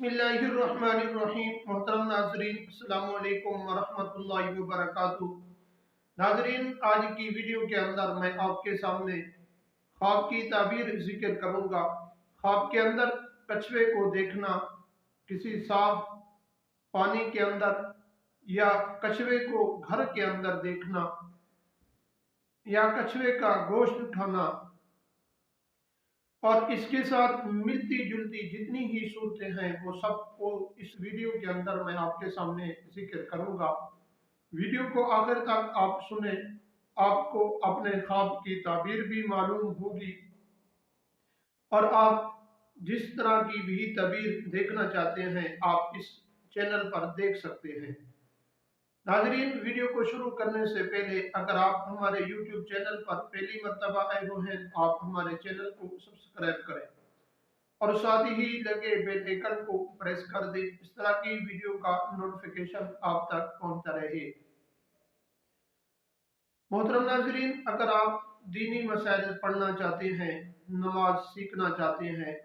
बिस्मिल्लाहिर्रहमानिर्रहीम। मोहतरम नाजरीन, अस्सलाम वालेकुम वरहमतुल्लाहि वबरकातुहू। नाजरीन, आज की वीडियो के अंदर मैं आपके सामने ख्वाब की ताबीर जिक्र करूंगा। ख्वाब के अंदर कछुए को देखना, किसी साफ पानी के अंदर, या कछुए को घर के अंदर देखना, या कछुए का गोश्त खाना, और इसके साथ मिलती जुलती जितनी ही सूरतें हैं वो सबको इस वीडियो के अंदर मैं आपके सामने जिक्र करूंगा। वीडियो को आखिर तक आप सुने, आपको अपने ख्वाब की ताबीर भी मालूम होगी और आप जिस तरह की भी ताबीर देखना चाहते हैं आप इस चैनल पर देख सकते हैं। नाजरीन, वीडियो को शुरू करने से पहले अगर आप हमारे YouTube चैनल पर पहली मर्तबा आए हो हैं तो आप हमारे चैनल को सब्सक्राइब करें और साथ ही लगे बेल आइकन को प्रेस कर दें। इस तरह की वीडियो का नोटिफिकेशन आप तक पहुंचता रहे। मोहतरम नाजरीन, अगर आप दीनी मसाइल पढ़ना चाहते हैं, नमाज सीखना चाहते हैं,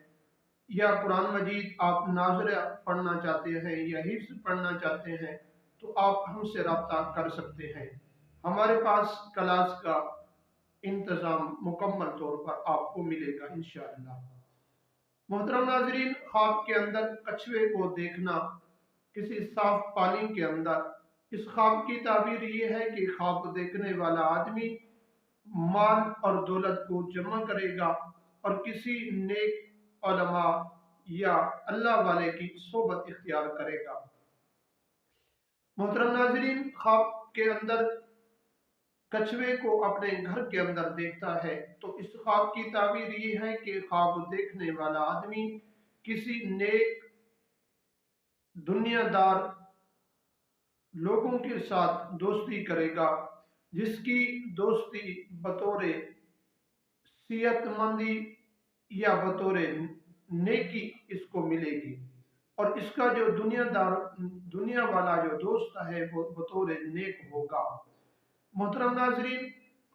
या कुरान मजीद आप नाज़िरा पढ़ना चाहते हैं या हिफ्ज़ पढ़ना चाहते हैं तो आप हमसे रब्ता कर सकते हैं। हमारे पास क्लास का इंतज़ाम मुकम्मल तौर पर आपको मिलेगा इंशाअल्लाह। मोहतरम नाज़रीन, ख्वाब के अंदर कछुए को देखना, किसी साफ पानी के अंदर, इस ख्वाब की ताबीर ये है कि ख्वाब देखने वाला आदमी माल और दौलत को जमा करेगा और किसी नेक उलमा या अल्लाह वाले की सोबत इख्तियार करेगा। मोहतरम नाज़रीन, ख्वाब के अंदर कछुए को अपने घर के अंदर देखता है तो इस ख्वाब की ताबीर ये है कि ख्वाब देखने वाला आदमी किसी नेक दुनियादार लोगों के साथ दोस्ती करेगा, जिसकी दोस्ती बतौर सेहतमंदी या बतौर नेकी इसको मिलेगी और इसका जो दुनिया वाला जो दोस्त है वो बतौर नेक होगा। मोहतरम नाजरीन,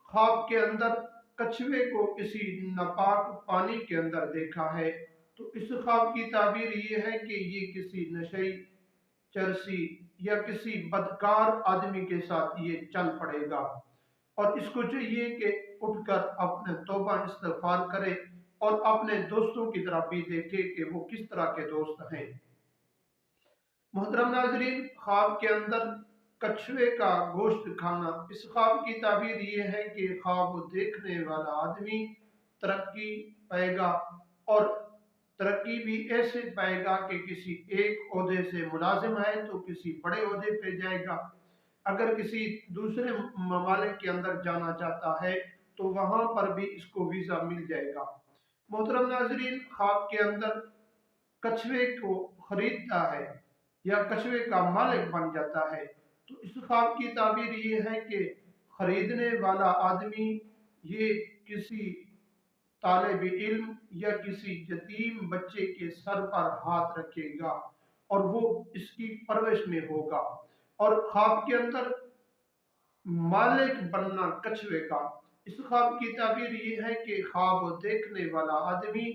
ख्वाब के अंदर कछुए को किसी नापाक पानी के अंदर देखा है तो इस ख्वाब की ताबीर ये है कि ये किसी नशे, चरसी या किसी बदकार आदमी के साथ ये चल पड़ेगा और इसको चाहिए कि उठकर अपने तौबा इस्तिग़फ़ार करे और अपने दोस्तों की तरफ भी देखे कि वो किस तरह के दोस्त हैं। मोहतरम नाज़रीन, ख्वाब के अंदर कछुए का गोश्त खाना, इस ख्वाब की ताबीर ये है कि ख्वाब देखने वाला आदमी तरक्की पाएगा और तरक्की भी ऐसे पाएगा कि किसी एक ओहदे से मुलाजिम है तो किसी बड़े ओहदे पे जाएगा। अगर किसी दूसरे ममालिक के अंदर जाना चाहता है तो वहां पर भी इसको वीजा मिल जाएगा। मोहतरम नाजरीन, ख्वाब के अंदर कछुए को खरीदता है या कछुए का मालिक बन जाता है तो इस ख्वाब की ताबीर ये है कि खरीदने वाला आदमी ये किसी तालिब इल्म या किसी यतीम बच्चे के सर पर हाथ रखेगा और वो इसकी परवरिश में होगा। और ख्वाब के अंदर मालिक बनना कछुए का, इस ख्वाब की ताबीर ये है कि ख्वाब देखने वाला आदमी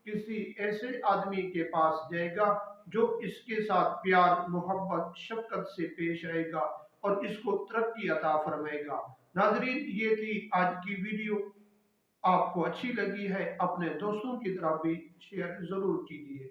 किसी ऐसे आदमी के पास जाएगा जो इसके साथ प्यार, मोहब्बत, शफकत से पेश आएगा और इसको तरक्की अता फरमाएगा। नाजरीन, ये थी आज की वीडियो। आपको अच्छी लगी है अपने दोस्तों की तरफ भी शेयर जरूर कीजिए।